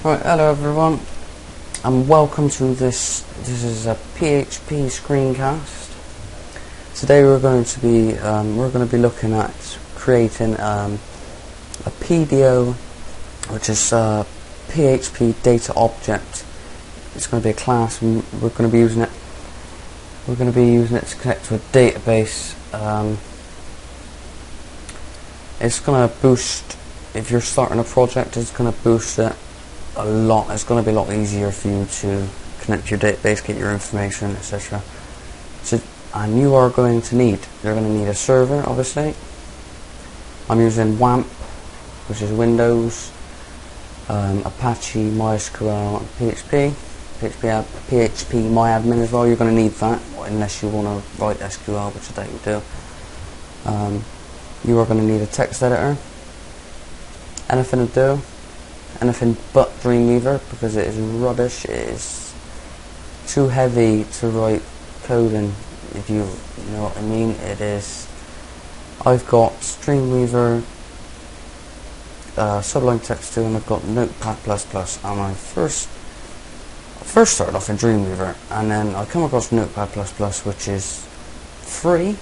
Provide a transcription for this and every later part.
Right, hello everyone, and welcome to this. This is a PHP screencast. Today we're going to be looking at creating a PDO, which is a PHP data object. It's going to be a class, and we're going to be using it. We're going to be using it to connect to a database. It's going to boost. If you're starting a project, it's going to boost it a lot. It's going to be a lot easier for you to connect to your database, get your information, etc. And you're going to need a server, obviously. I'm using WAMP, which is Windows, Apache, MySQL, and PHP MyAdmin as well. You're going to need that, unless you want to write SQL, which I doubt you do. You are going to need a text editor. Anything to do. Anything but Dreamweaver, because it is rubbish. It is too heavy to write code in, if you know what I mean. It is. I've got Dreamweaver, Sublime Text 2, and I've got Notepad++. And I first started off in Dreamweaver, and then I come across Notepad++, which is free,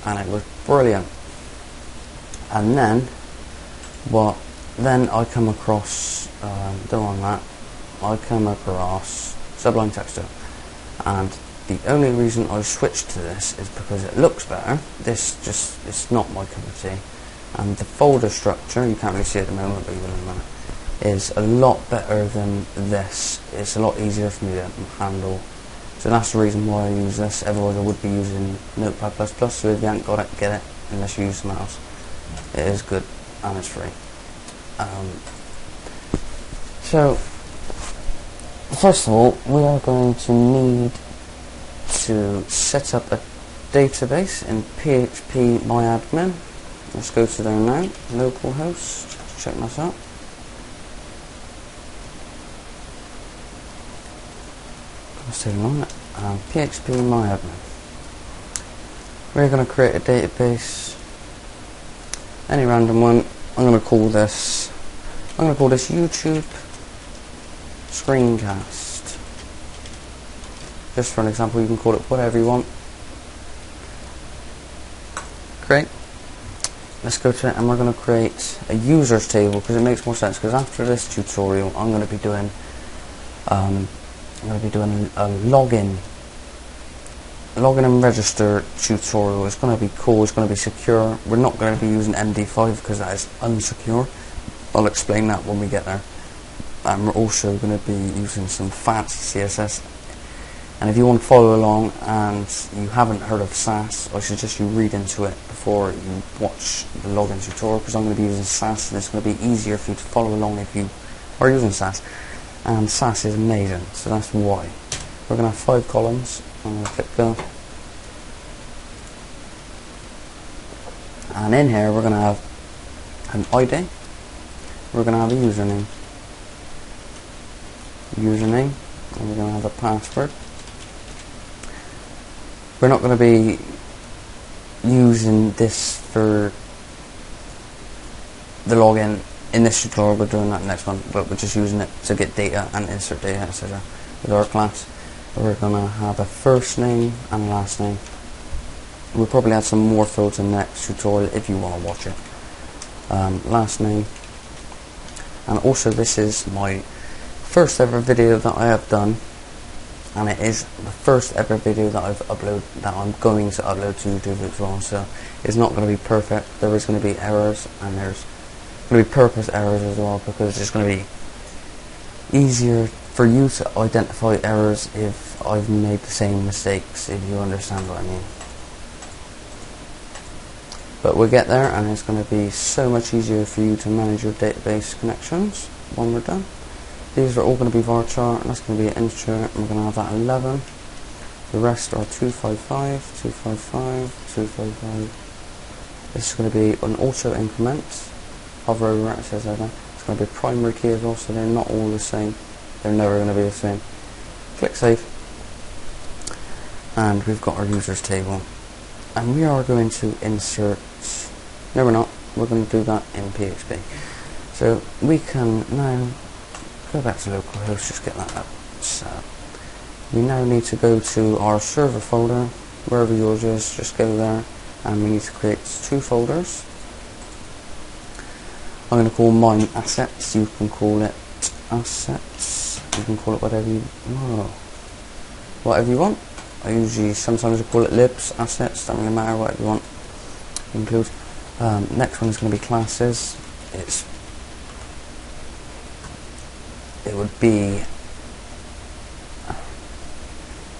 and it was brilliant. And then Then I come across, I come across Sublime Text 2, and the only reason I switched to this is because it looks better. It's not my cup of tea, and the folder structure, you can't really see it at the moment, but you will in a minute, is a lot better than this. It's a lot easier for me to handle, so that's the reason why I use this. Otherwise I would be using Notepad++, so if you haven't got it, get it, unless you use something else. It is good, and it's free. So, first of all, we are going to need to set up a database in PHP MyAdmin. Let's go to there now, localhost, check this out. Let's take a moment. PHP MyAdmin. We're going to create a database, any random one. I'm going to call this YouTube Screencast. Just for an example, you can call it whatever you want. Great. Let's go to it, and we're going to create a users table, because it makes more sense. Because after this tutorial, I'm going to be doing a login and register tutorial. It's going to be cool. It's going to be secure. We're not going to be using MD5 because that is unsecure. I'll explain that when we get there. And we're also going to be using some fancy CSS. And if you want to follow along and you haven't heard of Sass, I suggest you read into it before you watch the login tutorial, because I'm going to be using Sass, and it's going to be easier for you to follow along if you are using Sass. And Sass is amazing, so that's why. We're going to have 5 columns. I'm going to click go. And in here we're going to have an ID. We're going to have a username, and we're going to have a password. We're not going to be using this for the login in this tutorial. We're doing that in the next one, but we're just using it to get data and insert data, etc. with our class. We're going to have a first name and a last name. We'll probably add some more fields in the next tutorial if you want to watch it. Last name. And also, this is my first ever video that I have done, and it is the first ever video that I'm going to upload to YouTube as well. So it's not going to be perfect. There is going to be errors, and there's going to be purpose errors as well, because it's going to be easier for you to identify errors if I've made the same mistakes, if you understand what I mean. But we'll get there, and it's going to be so much easier for you to manage your database connections when we're done. These are all going to be varchar, and that's going to be an integer, and we're going to have that 11. The rest are 255, 255, 255. This is going to be an auto increment. Hover over it, it says there. It's going to be a primary key as well, so they're not all the same. They're never going to be the same. Click save, and we've got our users table, and we are going to insert. No, we're not. We're going to do that in PHP. So we can now go back to localhost, just get that up. So we now need to go to our server folder, wherever yours is, just go there, and we need to create 2 folders. I'm going to call mine assets, you can call it assets, you can call it whatever you want. Sometimes I call it libs, assets, doesn't really matter, whatever you want. Include. Next one is going to be classes. It would be,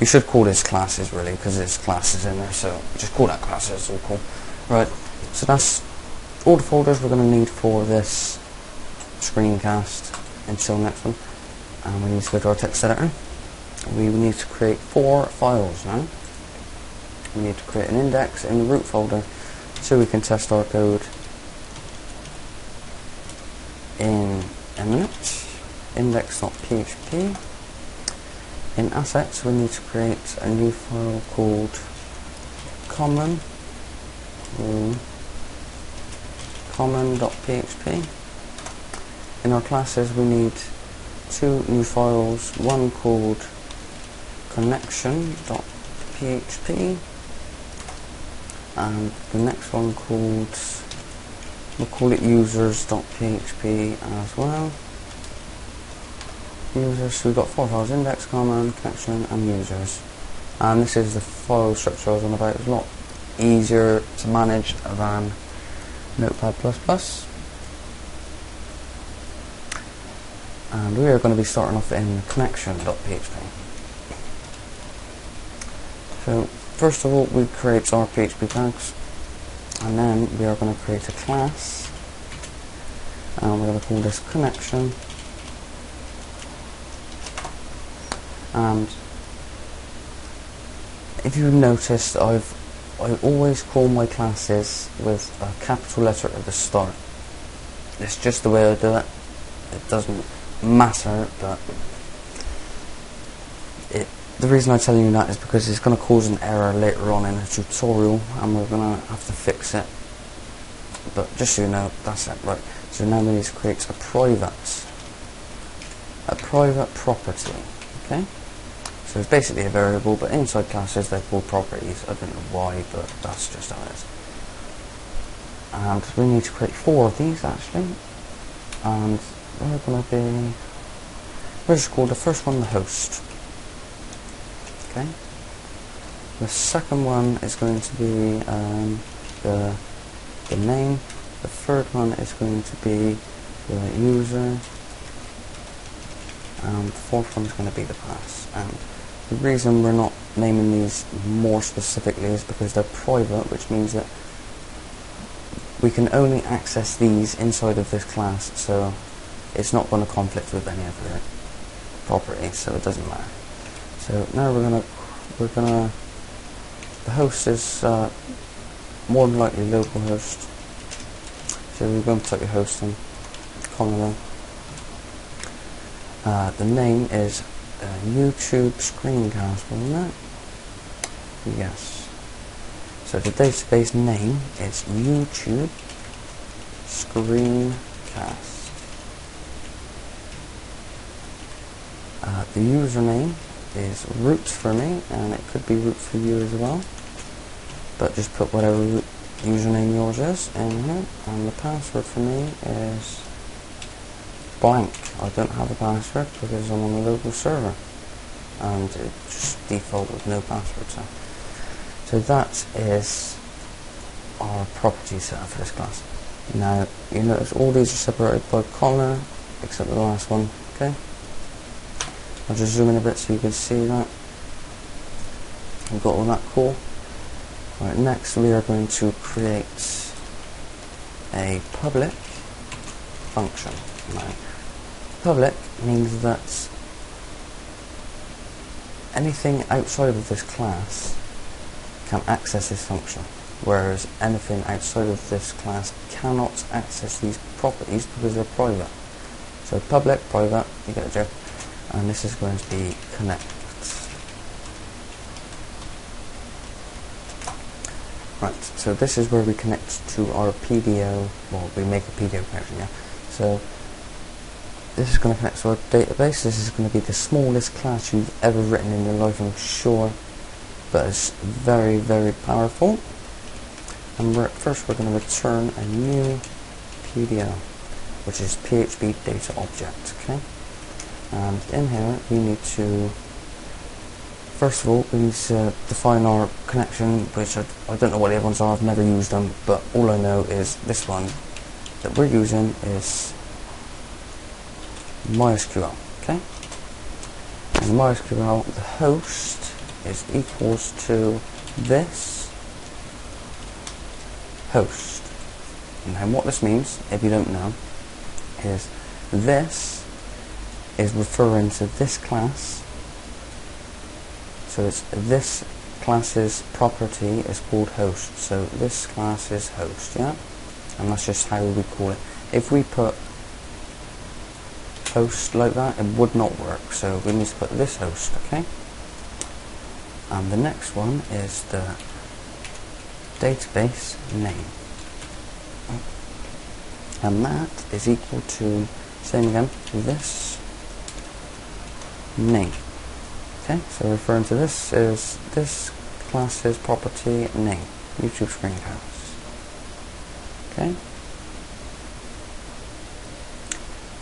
you should call this classes really, because there's classes in there, so just call that classes, all cool. Right, so that's all the folders we're going to need for this screencast until next one. And we need to go to our text editor. We need to create 4 files now. We need to create an index in the root folder so we can test our code in a minute. Index.php. In assets we need to create a new file called common.php. In our classes we need 2 new files, one called connection.php and the next one we'll call it users.php as well. Users, so we've got 4 files: index, common, connection and users. And this is the file structure I was on about. It's a lot easier to manage than Notepad++. And we are going to be starting off in connection.php. So first of all we create our PHP tags, and then we are going to create a class, and we're going to call this connection. And if you've noticed, I always call my classes with a capital letter at the start. It's just the way I do it. It doesn't matter, but the reason I tell you that is because it's going to cause an error later on in a tutorial, and we're going to have to fix it. But just so you know, that's it. Right. So now we need to create a private property. Okay. So it's basically a variable, but inside classes they're called properties. I don't know why, but that's just how it is. And we need to create 4 of these actually. And we're just called the first one the host. Okay. The second one is going to be the name. The third one is going to be the user. And the fourth one is going to be the pass. And the reason we're not naming these more specifically is because they're private, which means that we can only access these inside of this class, so it's not going to conflict with any other properties, so it doesn't matter. So now the host is more than likely localhost, so we're going to type your host in commonly. The name is YouTube Screencast, wasn't it? Yes. So the database name is YouTube Screencast. The username is root for me, and it could be root for you as well. But just put whatever username yours is in here. And the password for me is blank. I don't have a password because I'm on a local server, and it just default with no password. So that is our property setup for this class. Now you notice all these are separated by comma except the last one. Okay, I'll just zoom in a bit so you can see that. We've got all that cool. Right, next we are going to create a public function. Now, public means that anything outside of this class can access this function, whereas anything outside of this class cannot access these properties because they're private. So public, private, you get the joke. And this is going to be connect. Right, so this is where we connect to our PDO, well, we make a PDO connection, yeah. So this is going to connect to our database. This is going to be the smallest class you've ever written in your life, I'm sure, but it's very, very powerful. And first we're going to return a new PDO, which is PHP data object. Okay, and in here we need to, first of all, we need to define our connection, which I don't know what the other ones are. I've never used them, but all I know is this one that we're using is MySQL. Okay, and MySQL, the host is equals to this host. And what this means, if you don't know, is this is referring to this class. So it's this class's property is called host. So this class is host, yeah? And that's just how we call it. If we put host like that, it would not work. So we need to put this host, okay? And the next one is the database name. And that is equal to, same again, this name. Okay, so referring to this is this class's property name, YouTube Screencast. Okay,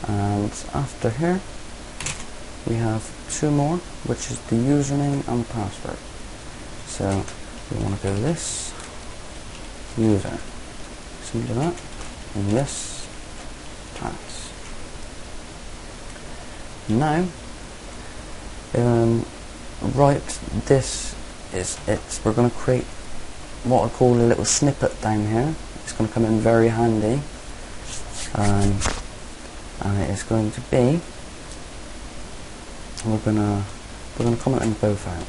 and after here we have two more, which is the username and password. So we want to go this user, similar to that, and this class. Now, right, this is it. We're going to create what I call a little snippet down here. It's going to come in very handy, and it is going to be, we're going to comment them both out.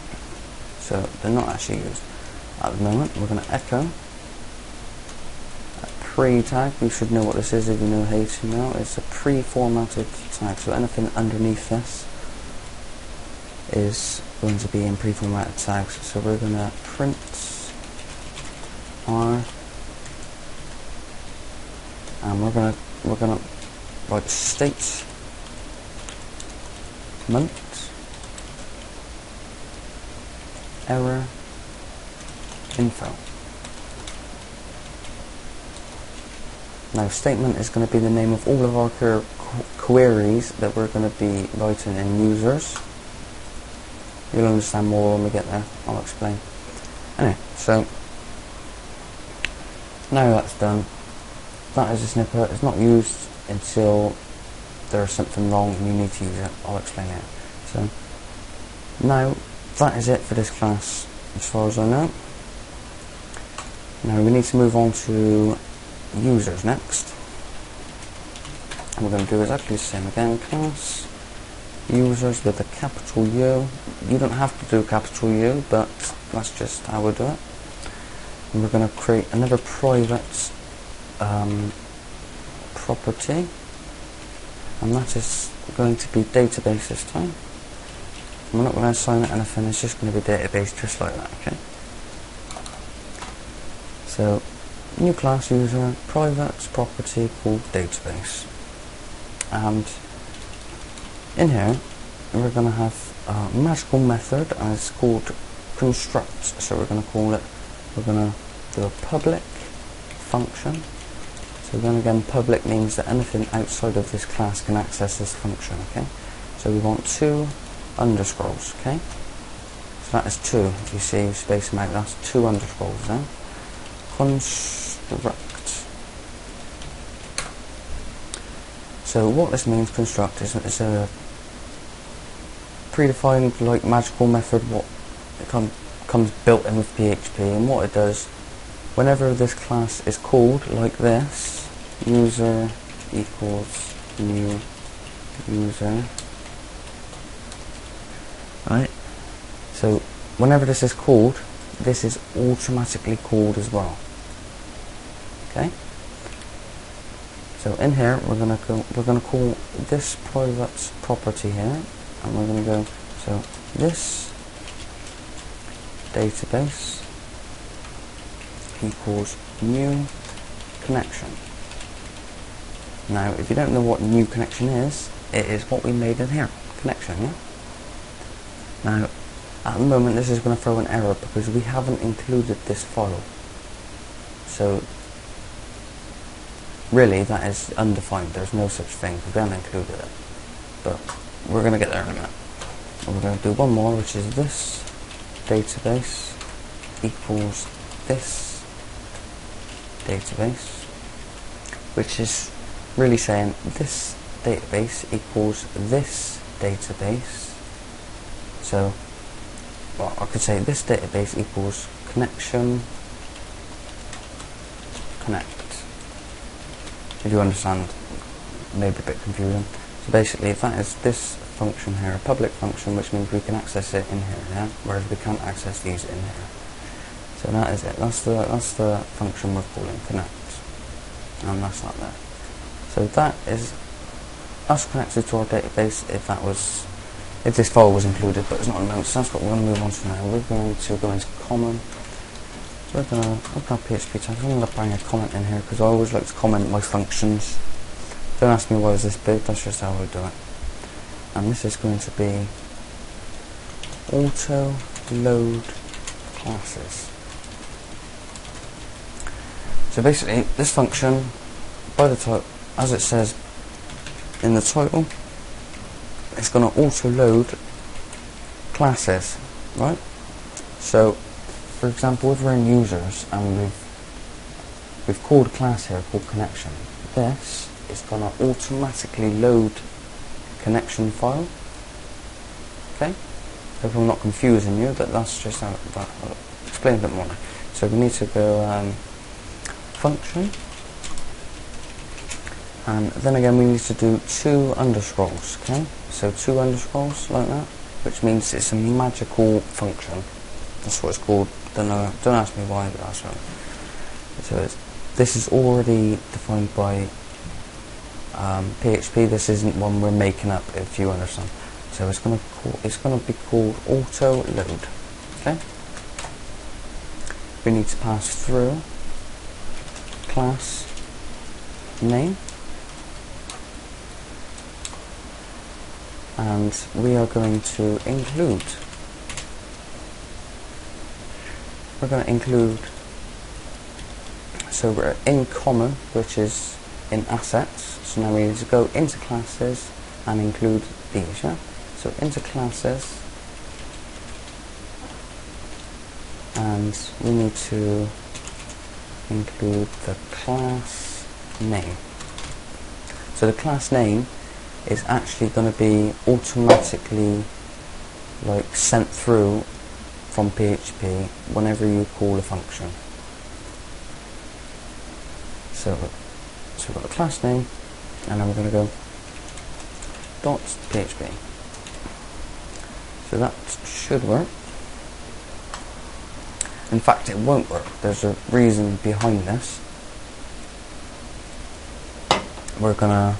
So they're not actually used at the moment. We're going to echo a pre-tag. You should know what this is if you know HTML. It's a pre-formatted tag. So anything underneath this is going to be in pre-formatted tags. So we're going to print R, and we're going to write state error info. Now, statement is going to be the name of all of our queries that we're going to be writing in users. You'll understand more when we get there. I'll explain. Anyway, so now that's done. That is a snippet. It's not used until there's something wrong and you need to use it. I'll explain it. So now that is it for this class, as far as I know. Now we need to move on to users next, and we're going to do exactly the same again. Class users with a capital U. You don't have to do capital U, but that's just how we do it. And we're going to create another private property, and that is going to be database this time. We're not going to assign it anything, it's just going to be database just like that, okay? So, new class user, private property called database. And in here, we're going to have a magical method, and it's called construct. So we're going to do a public function. So then again, public means that anything outside of this class can access this function, okay? So we want two underscores, okay? So that is two. If you see, you space them out, that's two underscores then. Construct. So what this means, construct, is a predefined, like, magical method. What it comes built in with PHP, and what it does, whenever this class is called like this, user equals new user, right? So whenever this is called, this is automatically called as well. Okay. So in here we're gonna call this private property here, and we're gonna go, so this database equals new connection. Now, if you don't know what new connection is, it is what we made in here, connection, yeah? Now, at the moment this is going to throw an error because we haven't included this file. So, really that is undefined, there's no such thing, we haven't included it. But we're going to get there in a minute. And we're going to do one more, which is this database equals this database, which is really saying this database equals this database. So, well, I could say this database equals connection connect. If you understand, maybe a bit confusing. So basically, that is this function here, a public function, which means we can access it in here, yeah, whereas we can't access these in here. So that is it. That's the function we're calling connect, and that's not there. So that is us connected to our database if this file was included, but it's not a moment. So that's what we're going to move on to now. We're going to go into common. So we're going to look at PHP tags. I'm going to bang a comment in here because I always like to comment my functions. Don't ask me why is this big, that's just how I do it. And this is going to be auto load classes. So basically, this function, by the type, as it says in the title, it's going to auto load classes, right? So, for example, if we're in users and we've called a class here called connection, this is going to automatically load connection file. Okay, hope I'm not confusing you, but that's just how I'll explain a bit more. So we need to go function, and then again we need to do 2 underscores. Okay, so 2 underscores like that, which means it's a magical function. That's what it's called. Don't ask me why, but that's right. So this is already defined by PHP. This isn't one we're making up, if you understand. So it's going to be called auto load. Okay. We need to pass through class name, and we are going to include. We're going to include. So we're in common, which is in assets. So now we need to go into classes and include these, yeah? So into classes, and we need to include the class name. So the class name is actually going to be automatically like sent through from PHP whenever you call a function. So we've got the class name, and then we're going to go .php. So that should work. In fact, it won't work. There's a reason behind this. We're gonna.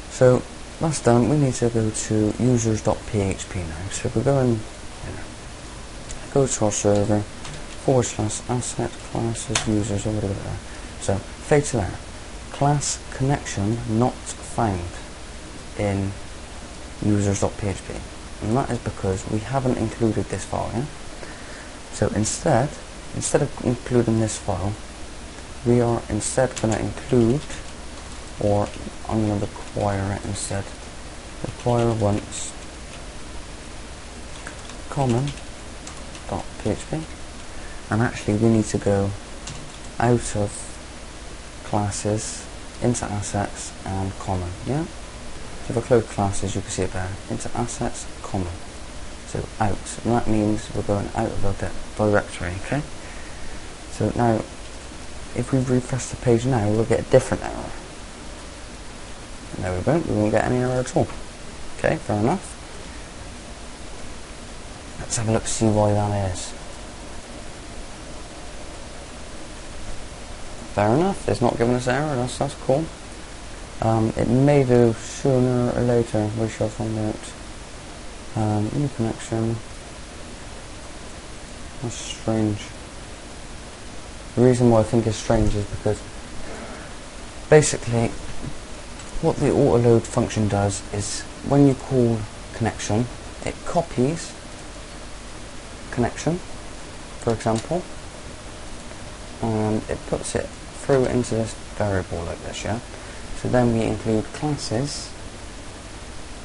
So that's done. We need to go to users.php now. So if we go in, go to our server /asset classes users over there. So theta there. Class connection not found in users.php, and that is because we haven't included this file, yeah? So instead of including this file, we are instead going to include, or I'm going to require it instead, require once common.php, and actually we need to go out of classes into assets and common, yeah? So if I close classes, you can see it there, into assets, common. So out, and that means we're going out of the directory, okay? So now, if we refresh the page now, we'll get a different error. No, we won't get any error at all. Okay, fair enough. Let's have a look, see why that is. Fair enough, it's not giving us error, that's cool. It may do sooner or later, we shall find out. New connection. That's strange. The reason why I think it's strange is because basically what the autoload function does is when you call connection, it copies connection, for example, and it puts it through into this variable like this, yeah? So then we include classes,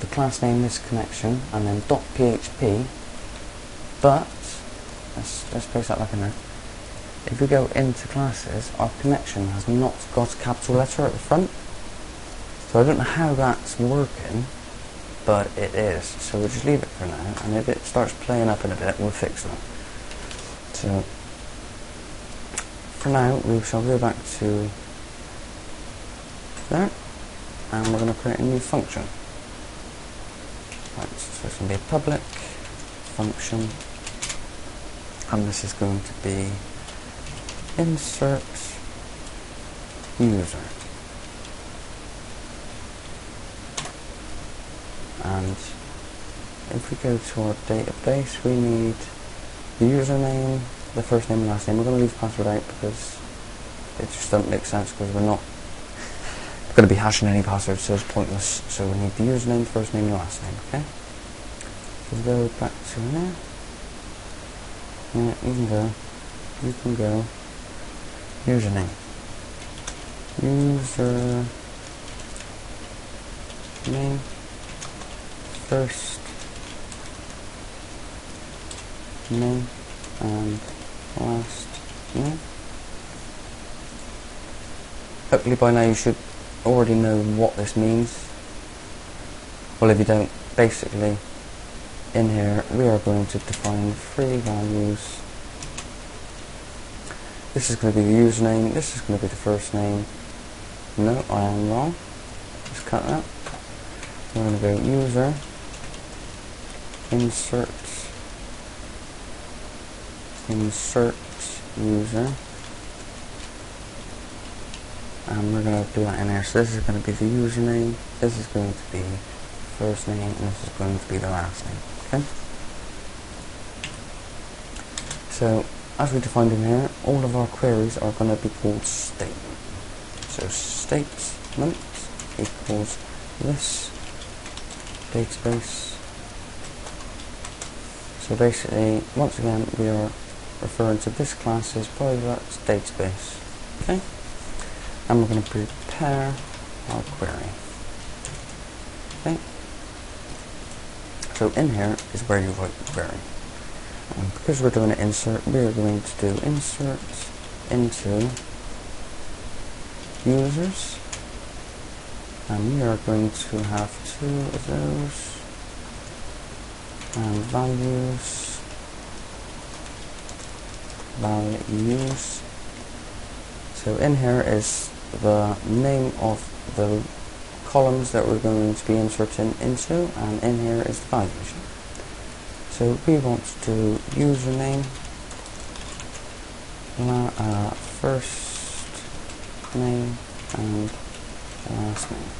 the class name is connection, and then .php, but, let's place that like a note. If we go into classes, our connection has not got a capital letter at the front. So I don't know how that's working, but it is. So we'll just leave it for now, and if it starts playing up in a bit, we'll fix that. So for now, we shall go back to there, and we're going to create a new function. Right, so it's going to be a public function, and this is going to be insert user. And if we go to our database, we need the username, the first name and last name. We're going to leave password out because it just doesn't make sense, because we're not going to be hashing any passwords, so it's pointless. So we need the username, the first name and last name, okay? So we'll go back to here. Yeah, you can go. Username. Name. First name and last name. Hopefully by now you should already know what this means. Well, if you don't, basically in here we are going to define 3 values. This is going to be the username, this is going to be the first name. No, I am wrong. Let's cut that. We're going to go user, insert user, and we're going to do that in there. So this is going to be the username, this is going to be first name, and this is going to be the last name. Okay? So as we defined in here, all of our queries are going to be called statement. So statement equals this database. So basically, once again, we are referring to this class as private database. Okay? And we're going to prepare our query. Okay? So in here is where you write the query. And because we're doing an insert, we are going to do insert into users, and we are going to have 2 of those, and values. So in here is the name of the columns that we're going to be inserting into, and in here is the values. So we want to do username, first name and last name.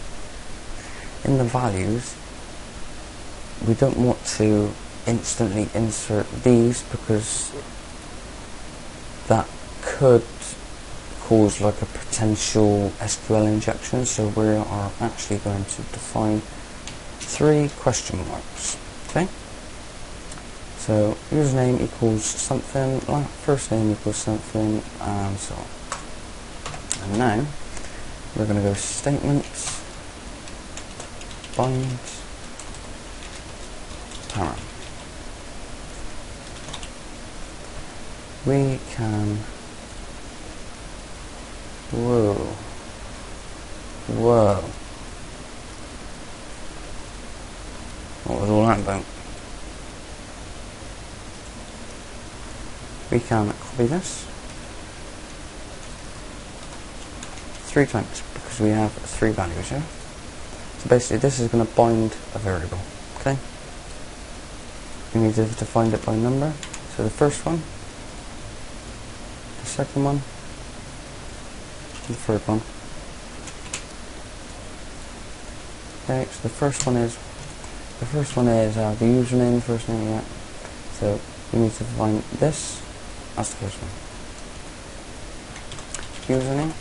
In the values, we don't want to instantly insert these because that could cause like a potential SQL injection, so we are actually going to define 3 question marks. Okay? So username equals something, first name equals something, and so on. And now we're going to go statements, bind, parent. We can, whoa, what was all that about? We can copy this 3 times because we have 3 values here. So basically this is going to bind a variable, okay? We need to define it by number. So the first one, the second one, and the third one. Okay, so the first one is the username, first name, yeah. So we need to define this as the first one. Username,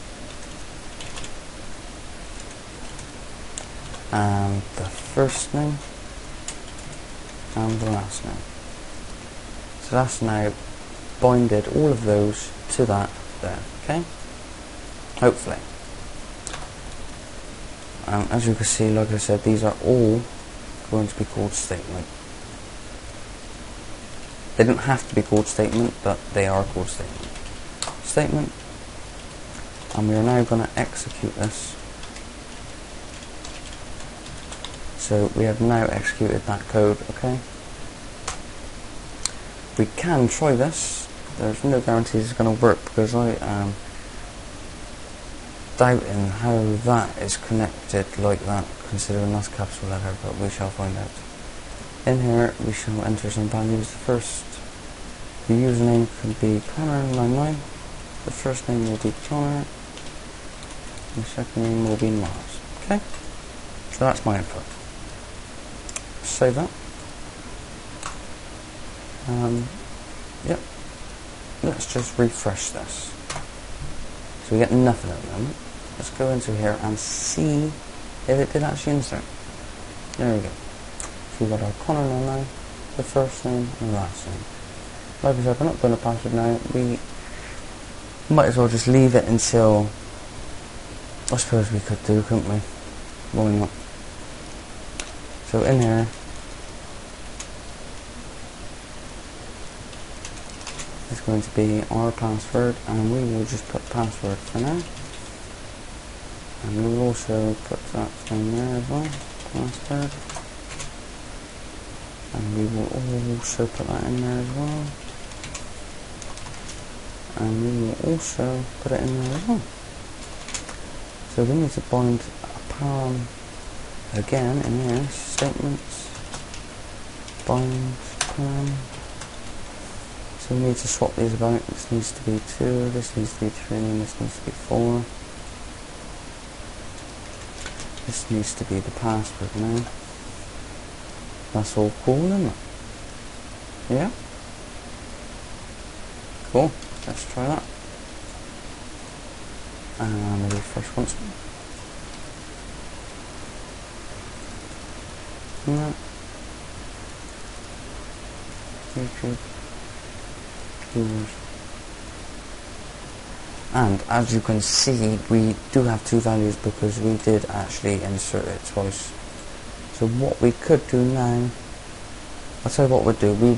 and the first name and the last name. So that's now binded all of those to that there, okay? Hopefully. As you can see, like I said, these are all going to be called statement. They don't have to be called statement, but they are called statement. Statement, and we are now going to execute this. So we have now executed that code, okay? We can try this. There's no guarantees it's going to work because I am doubting how that is connected like that, considering that's capital letter, but we shall find out. In here we shall enter some values. The username can be Connor99, the first name will be Connor, and the second name will be Mars. Okay? So that's my input. Save that. Yep. Let's just refresh this. So we get nothing at the moment. Let's go into here and see if it did actually insert. There we go. So we've got our Connor99, the first name and the last name. Like I said, we're not doing a password now. We might as well just leave it until, I suppose we could do, couldn't we? Why not? So in here, it's going to be our password, and we will just put password for now. And we will also put that in there as well, password. And we will also put that in there as well. And we will also put it in there as well. So we need to bind a param again in here, statements, bind param. So we need to swap these about. This needs to be 2, this needs to be 3, and this needs to be 4. This needs to be the password now. That's all cool, isn't it? Yeah? Cool. Let's try that. And refresh once more. No. YouTube. Viewers. And as you can see, we do have 2 values because we did actually insert it twice. So what we could do now, I'll tell you what we'll do. We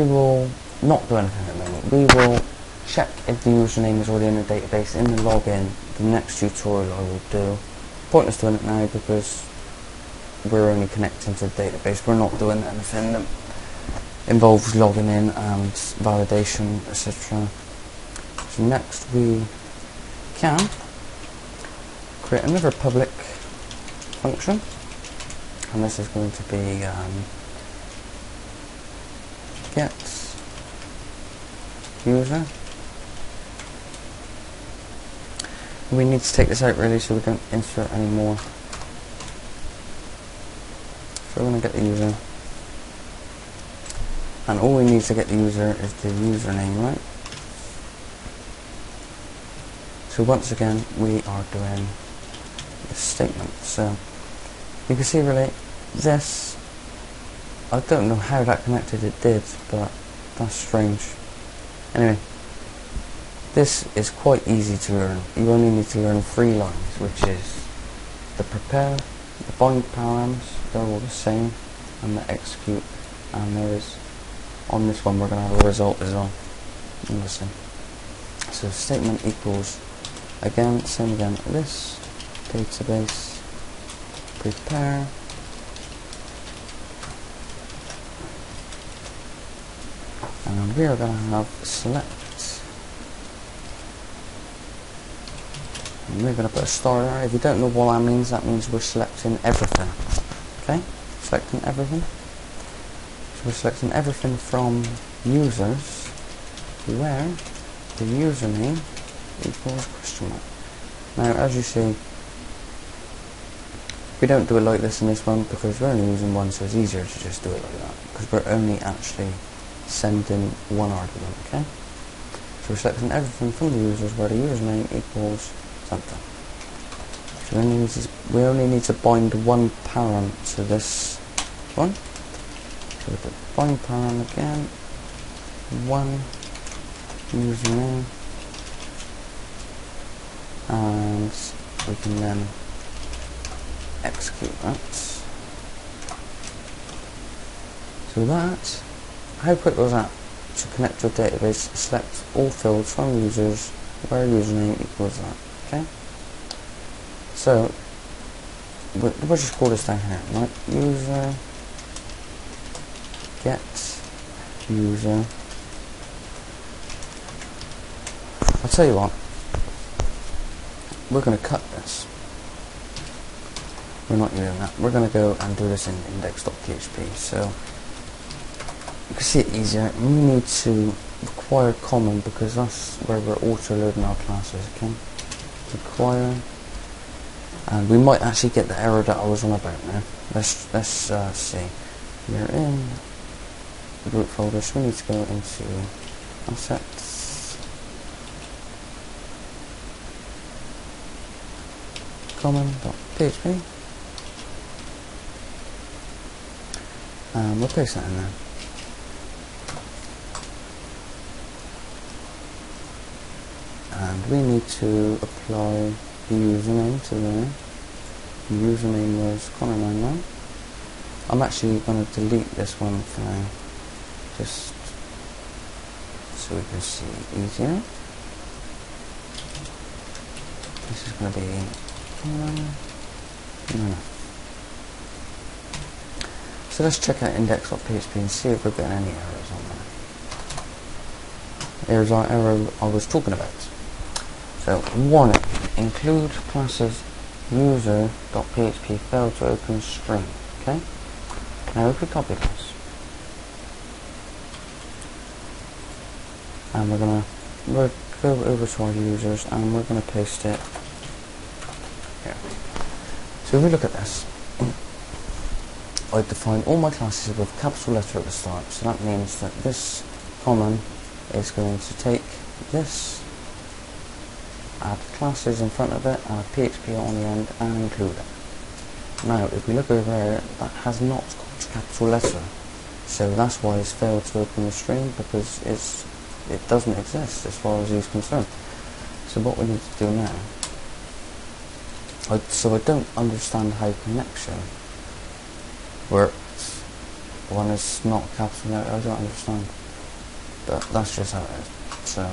will not do anything at the moment. We will check if the username is already in the database in the login. The next tutorial I will do. Pointless doing it now because we're only connecting to the database. We're not doing anything that involves logging in and validation, etc. So next we can create another public function, and this is going to be get user. We need to take this out really so we don't insert any more. So we're going to get the user, and all we need to get the user is the username, right? So once again we are doing the statement. So you can see really this, I don't know how that connected, it did, but that's strange. Anyway, this is quite easy to learn. You only need to learn 3 lines, which is the prepare, the bind params, they're all the same, and the execute, and there is, on this one we're going to have a result as well. Listen. So statement equals, again, same again, this database prepare, and we are going to have select, and we're going to put a star there. If you don't know what that means we're selecting everything. Okay, selecting everything. So we're selecting everything from users where the username equals question mark. Now as you see, we don't do it like this in this one because we're only using one, so it's easier to just do it like that because we're only actually sending one argument. Okay, So we're selecting everything from the users where the username equals something. So we only need to bind one parent to this one. So we put bind parent again, one username, and we can then execute that. So that, how quick was that? To connect to a database, select all fields from users where username equals that. Okay. So we'll just call this down here, right? User get user. I'll tell you what. We're going to cut this. We're not using that. We're going to go and do this in index.php. So you can see it easier. We need to require common because that's where we're auto loading our classes. Okay, require, and we might actually get the error that I was on about now. Let's see. We're in the root folder, so we need to go into assets, common.php, and we'll paste that in there. And we need to apply the username to there. The username was Connor99. I'm actually going to delete this one for now, just so we can see easier. This is going to be no. So let's check out index.php and see if we're getting any errors on there. Here's our error I was talking about. So, warning, include classes user.php failed to open string. Okay? Now if we copy this, and we'll go over to our users and we're gonna paste it here. So if we look at this, I define all my classes with a capital letter at the start, so that means that this common is going to take this, add classes in front of it, add PHP on the end, and include it. Now, if we look over here, that has not got a capital letter, so that's why it's failed to open the string, because it doesn't exist as far as he's concerned. So what we need to do now, so I don't understand how connection works when it's not a capital letter. I don't understand, but that's just how it is. So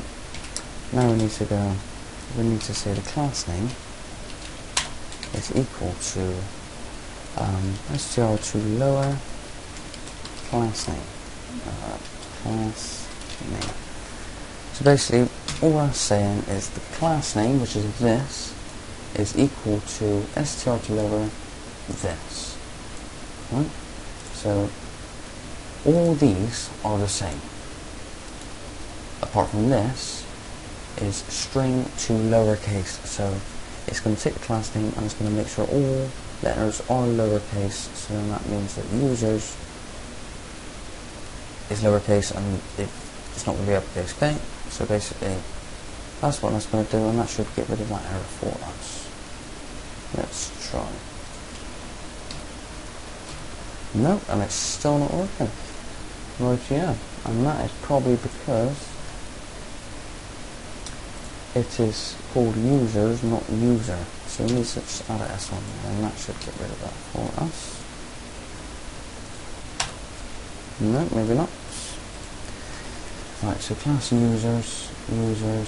now we need to go. We need to say the class name is equal to str to lower class name. Class name. So basically, all I'm saying is the class name, which is this, is equal to str to lower this. Right? So all these are the same, apart from this is string to lowercase. So it's going to take the class name and it's going to make sure all letters are lowercase, so then that means that users is lowercase and it's not going to be uppercase. Okay, so basically that's what that's going to do, and that should get rid of that error for us. Let's try. Nope, and it's still not working. Right, yeah, and that is probably because it is called users, not user. So we need to just add an S on there, and that should get rid of that for us. No, maybe not. Right, so class users. We need to go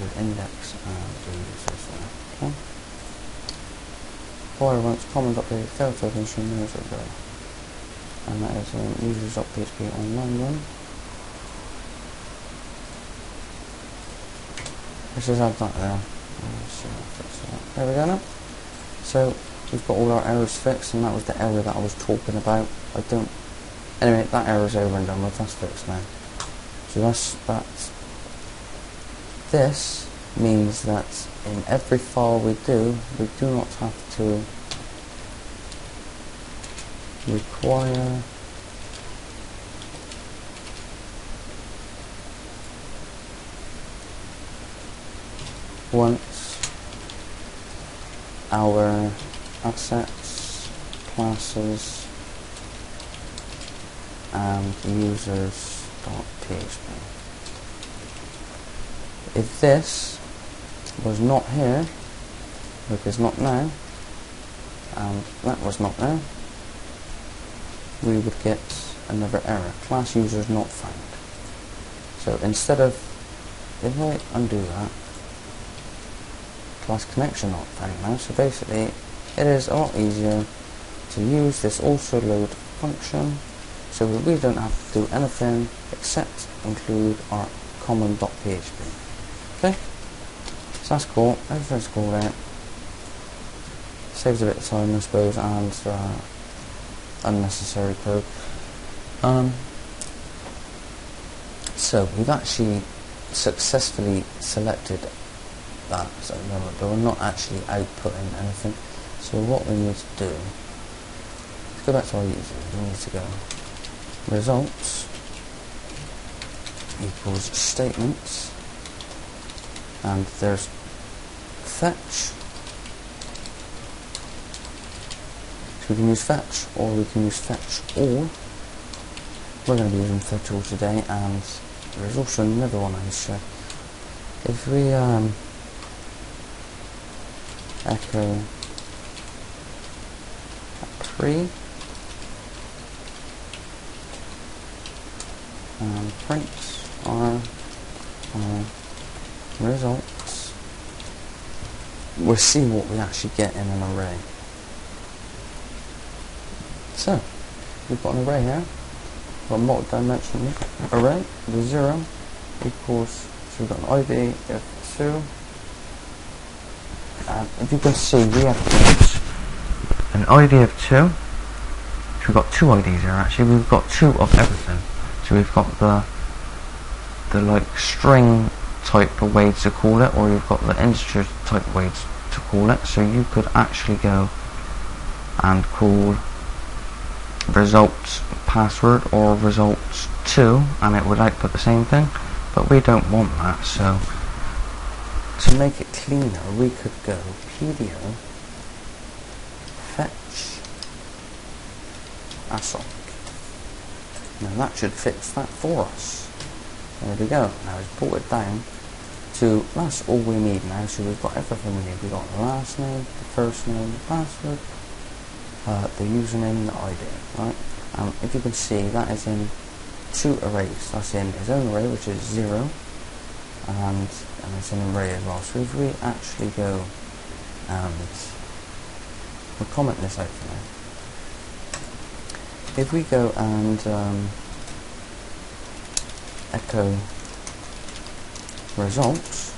to index and do users there. Okay. Fire once common.php failed to open string minutes ago. And that is users.php online run. Let's just add that there. There we go now. So we've got all our errors fixed, and that was the error that I was talking about. Anyway, that error's over and done with. That's fixed now. So that's that. This means that in every file we do not have to require once our assets, classes, and users.php. If this was not here, look, it's not now, and that was not there, we would get another error, class users not found. So instead of, if I undo that, class connection not found now, so basically it is a lot easier to use this also load function, so that we don't have to do anything except include our common.php. Okay, so that's cool, everything's cool there. Saves a bit of time, I suppose, and unnecessary code. So we've actually successfully selected that at the moment, but we're not actually outputting anything. So what we need to do, let's go back to our users. We need to go results equals statements, and there's fetch. So we can use fetch, or we can use fetch all. We're going to be using fetch all today, and there's also another one I need to check. If we echo pre and print our results, we'll see what we actually get in an array. So we've got an array here, a multi-dimensional array. The 0 equals, so we've got an ID of 2, and if you can see, we have to use an ID of 2. So we've got 2 IDs here actually. We've got 2 of everything. So we've got the like string type of way to call it, or you've got the integer type way to call it. So you could actually go and call results password or results 2, and it would output the same thing, but we don't want that. So to make it cleaner, we could go pdo fetch async. Now that should fix that for us. There we go. Now it's brought it down to, that's all we need now. So we've got everything we need. We've got the last name, the first name, the password, the username, the ID, right? If you can see, that is in 2 arrays. That's in his own array, which is 0, and it's an array as well. So if we actually go and we'll comment this out for now. If we go and echo results,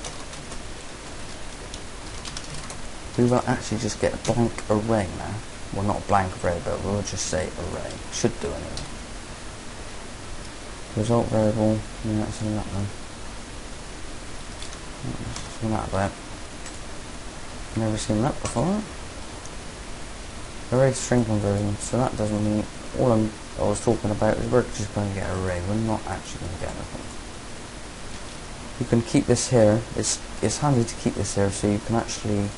we will actually just get a blank array now. Well, not a blank array, but we'll just say array. Should do anyway. Result variable, yeah, that's in that one. That's that about. Never seen that before. Array string conversion, so that doesn't mean, all I was talking about is we're just going to get an array, we're not actually going to get anything. You can keep this here, it's handy to keep this here so you can actually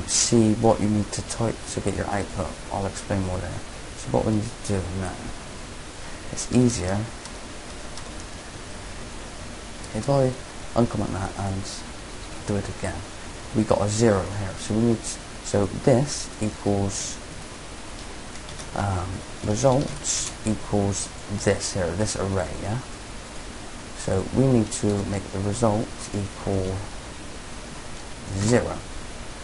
see what you need to type to get your output. I'll explain more there. So what we need to do now, it's easier if I uncomment that and do it again. We got a 0 here, so we need, so this equals results equals this here, this array, yeah? So we need to make the results equal 0.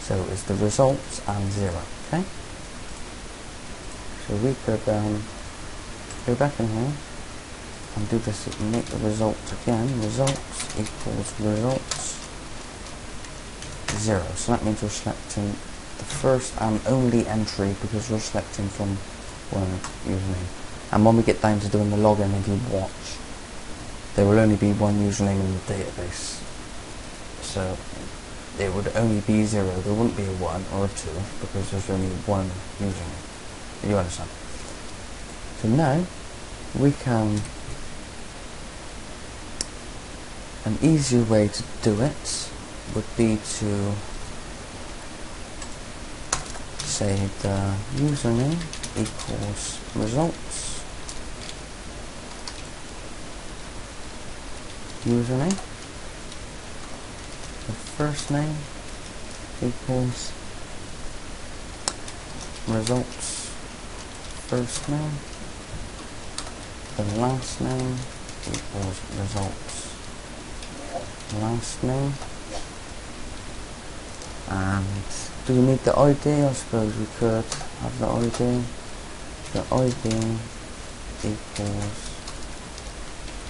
So it's the results and 0, okay? So we could go back in here and do this, make the results again. Results equals results 0. So that means we're selecting the first and only entry because we're selecting from one username. And when we get down to doing the login, if you watch, there will only be one username in the database. So it would only be 0, there wouldn't be a 1 or a 2 because there's only one username. You understand? So now we can, an easier way to do it would be to say the username equals results, username, the first name equals results, first name, the last name equals results, last name. And do we need the ID? I suppose we could have the ID. The ID equals,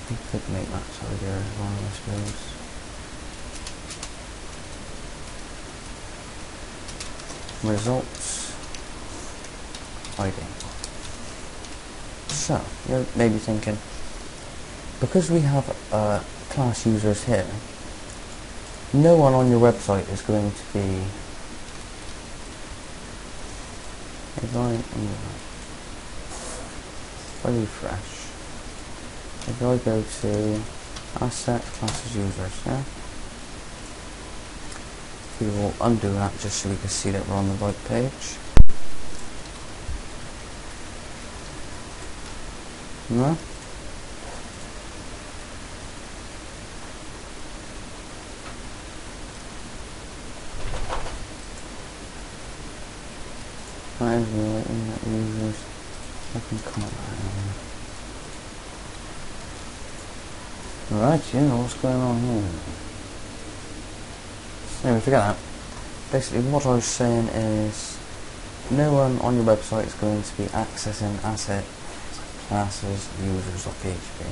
we could make that ID as well, I suppose. Results ID. So you're maybe thinking, because we have class users here, no one on your website is going to be, if I refresh, if I go to asset classes users, yeah, we will undo that just so we can see that we're on the right page. No? That is relating that users, I can comment that in. Right, you know what's going on here. Anyway, forget that. Basically what I was saying is, no one on your website is going to be accessing asset classes users.php.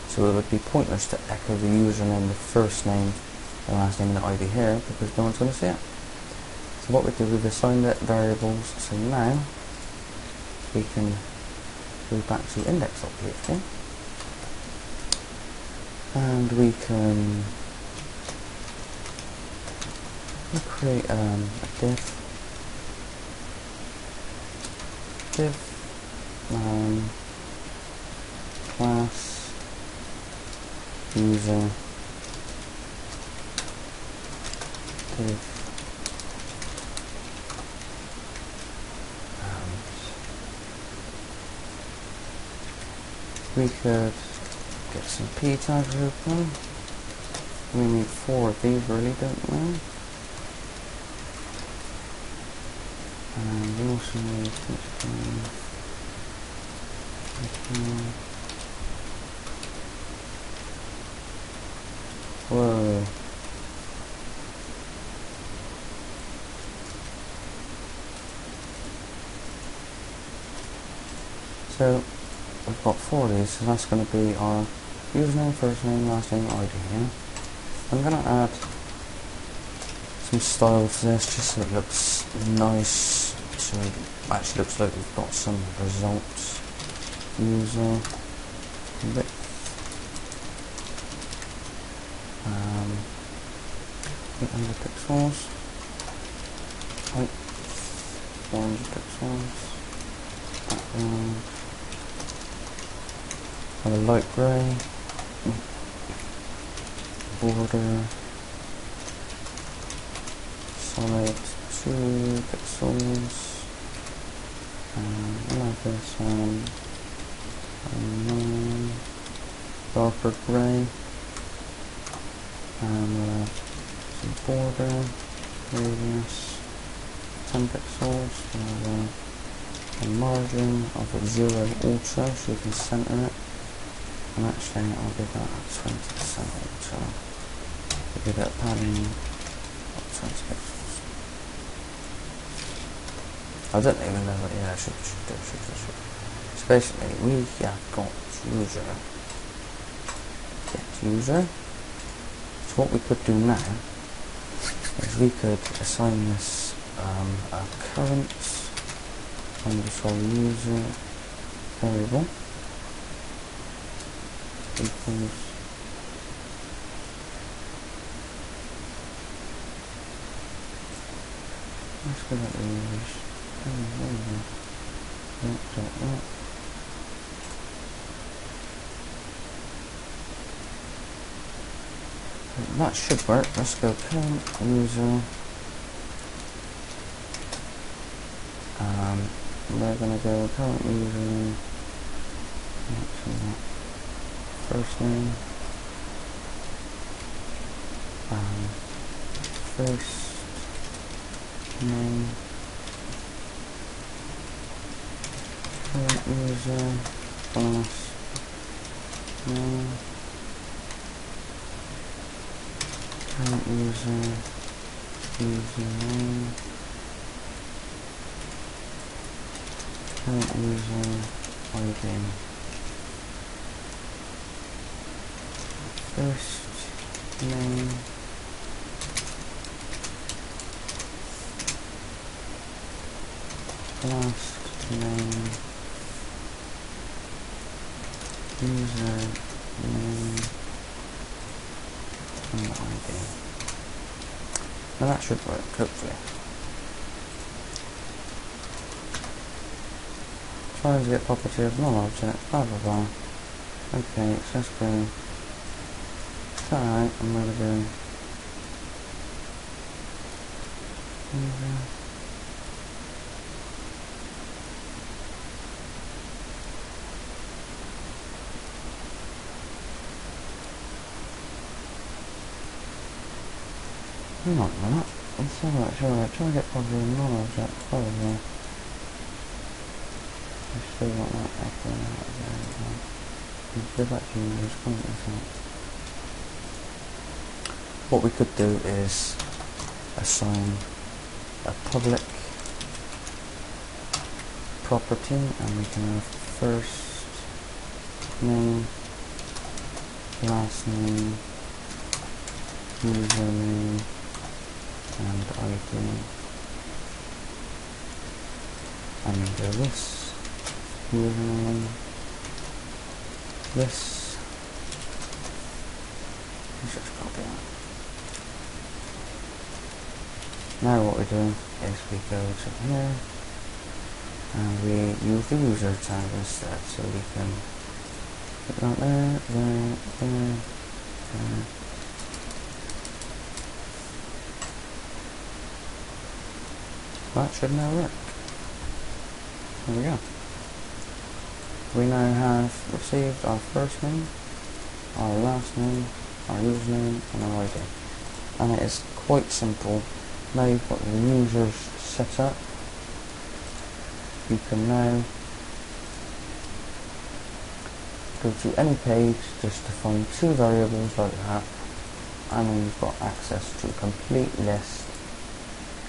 So it would be pointless to echo the username, the first name, the last name and the ID here, because no one's going to see it. So what we do, we've assigned it variables, so now we can go back to index.php and we can create a div class user div we could get some p tags open. We need 4 of these really, don't we? And we also need whoa. So we've got 4 of these, so that's going to be our username, first name, last name, ID. Yeah? I'm going to add some style to this just so it looks nice, so it actually looks like we've got some results. User width, 800 pixels, height 400 pixels, background, have a light grey, border, solid 2 pixels, I like this one, darker grey, and some border, radius 10 pixels, a margin of 0 also, so you can center it, and actually I'll give that a 20% also, I'll give it a padding of 20 pixels. I don't even know what, yeah, I should. So basically we have got user, get user. So what we could do now is we could assign this a current underscore user variable equals let's go back to users. That should work. Let's go current user. We're gonna go current user. First name. First name. Current user class name. Current user username. Current user ID. First name. Last name. User name. And the ID. Now that should work, hopefully. Trying to get property of non-object, blah blah blah. Okay, so let's go. It's alright, I'm gonna go. Not that. It's alright, sure. Try to get property of non-object, blah blah blah. I still want that echo out there as well. Go back to Windows, comment this out. What we could do is assign a public property, and we can have first name, last name, username, and ID, and do this. Username, this, let's just copy that. Now what we do is we go to here and we use the user tag instead, so we can put that there, there, there, there. That should now work. There we go. We now have received our first name, our last name, our username, and our ID. And it is quite simple. Now you've got the users set up, you can now go to any page, just define two variables like that, and then you've got access to a complete list.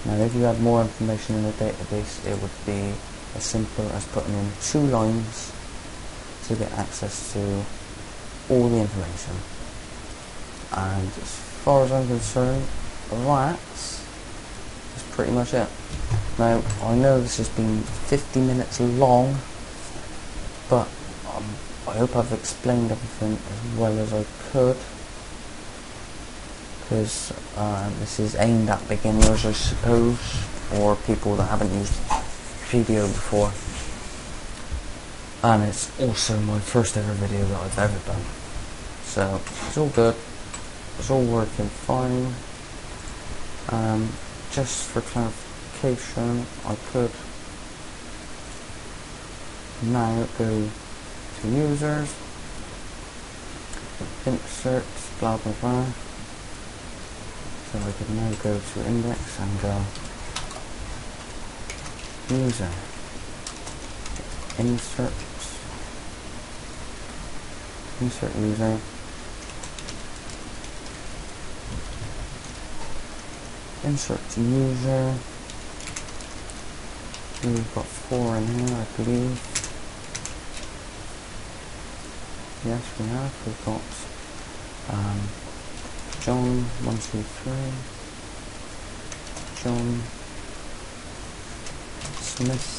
Now if you had more information in the database, it would be as simple as putting in 2 lines to get access to all the information. And as far as I'm concerned, that's pretty much it. Now I know this has been 50 minutes long, but I hope I've explained everything as well as I could, because this is aimed at beginners, I suppose, or people that haven't used video before. And it's also my first ever video that I've ever done, so it's all good, it's all working fine. Just for clarification, I could now go to users, insert, blah blah blah. So I could now go to index and go user, insert user, insert user. We've got 4 in here, I believe. Yes, we have. We've got John 123, John Smith,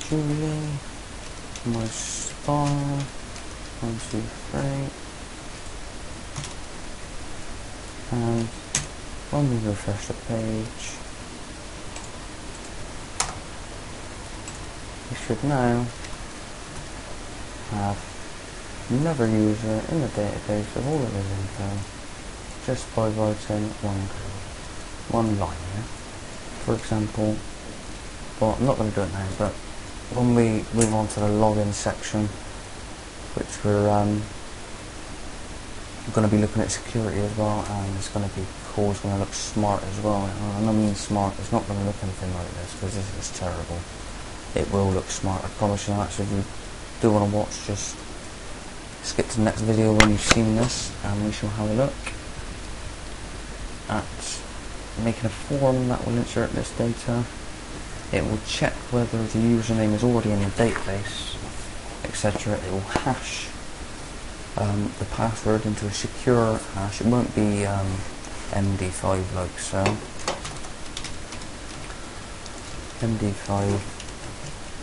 Julie, my star 123, And when we refresh the page, we should now have another user in the database with all of his info just by writing one line here. For example, well, I'm not going to do it now, but when we move on to the login section, which we're going to be looking at security as well, and it's going to be cool, it's going to look smart as well. And I mean smart, it's not going to look anything like this, because this is terrible. It will look smart, I promise you. Actually, if you do want to watch, just skip to the next video when you've seen this, and we shall have a look at making a form that will insert this data. It will check whether the username is already in the database, etc. It will hash the password into a secure hash. It won't be MD5 like so. MD5,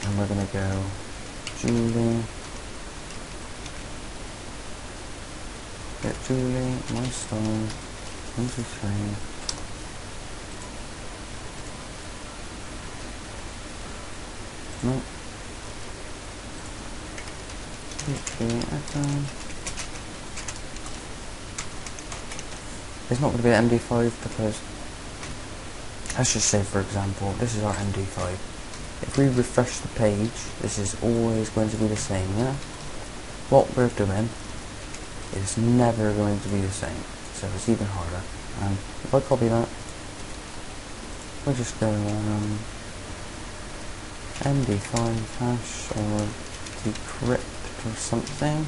and we're going to go Julie. Get Julie, my star, 1, 2, 3. No. PHP add-on. It's not going to be the MD5 because, let's just say for example, this is our MD5. If we refresh the page, this is always going to be the same, yeah? What we're doing is never going to be the same, so it's even harder. And if I copy that, we'll just go MD5 hash or decrypt or something.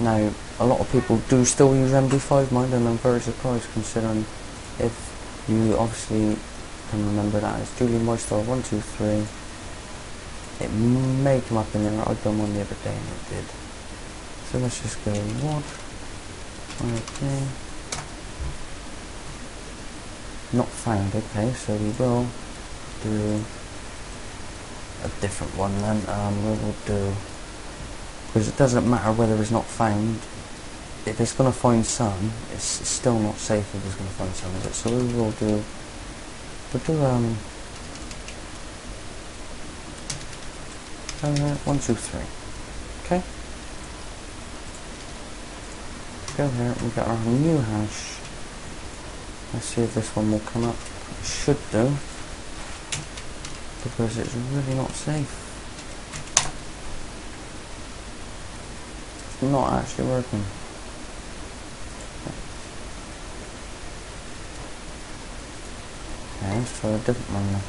Now, a lot of people do still use MD5, mind, and I'm very surprised considering if you obviously can remember that as Julie MyStar 1, 2, 3. It may come up in there. I've done one the other day and it did. So let's just go what? Okay. Not found, okay, so we will do a different one then. We will do, because it doesn't matter whether it's not found. If it's going to find some, it's still not safe if it's going to find some, is it? So we will do, we'll do 1, 2, 3. Okay. Go here, we got our new hash. Let's see if this one will come up. It should do, because it's really not safe. It's not actually working. Okay, let's try a different one now.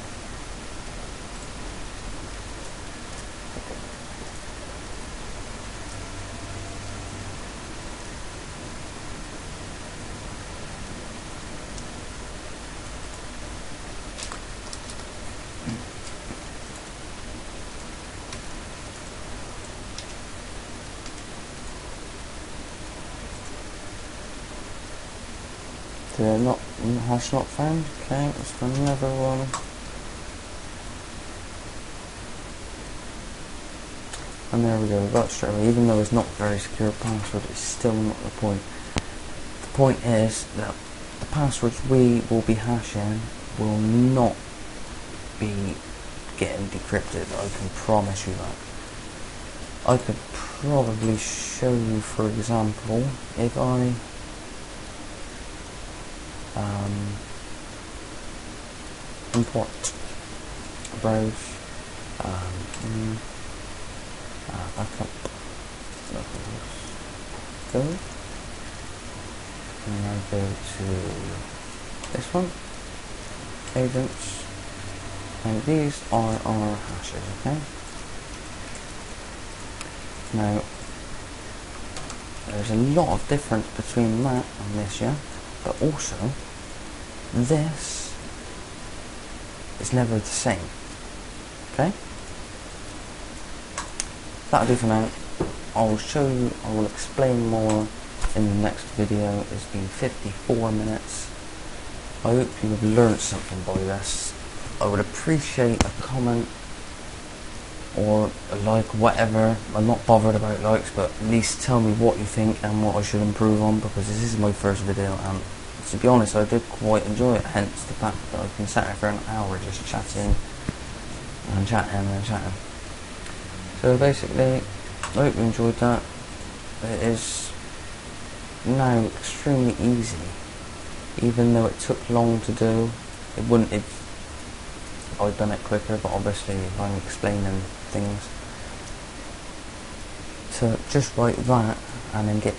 Hash not found. Okay, let's do another one. And there we go, we got it straight away. Even though it's not a very secure password, it's still not the point. The point is that the passwords we will be hashing will not be getting decrypted. I can promise you that. I could probably show you, for example, if I import browse backup go, and I go to this one, agents, and these are our hashes, okay? Now there's a lot of difference between that and this, yeah, but also this is never the same, okay? That'll do for now. I will show you, I will explain more in the next video. It's been 54 minutes. I hope you have learned something by this. I would appreciate a comment or a like, whatever. I'm not bothered about likes, but at least tell me what you think and what I should improve on, because this is my first video, and to be honest, I did quite enjoy it, hence the fact that I've been sat here for an hour just chatting and chatting and chatting. So basically, I hope you enjoyed that. It is now extremely easy, even though it took long to do. It wouldn't if I'd done it quicker, but obviously if I'm explaining things, to just write that and then get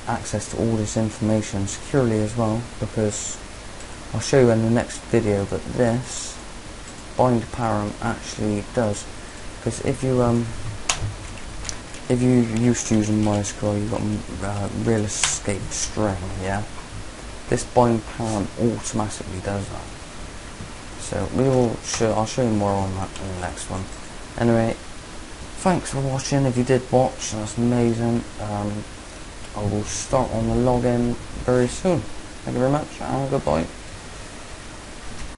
access to all this information securely as well, because I'll show you in the next video that this bind param actually does. Because if you used to using MYSQL, you've got real escape string, yeah. This bind param automatically does that. So I'll show you more on that in the next one. Anyway, thanks for watching. If you did watch, that's amazing. I will start on the login very soon. Thank you very much, and goodbye.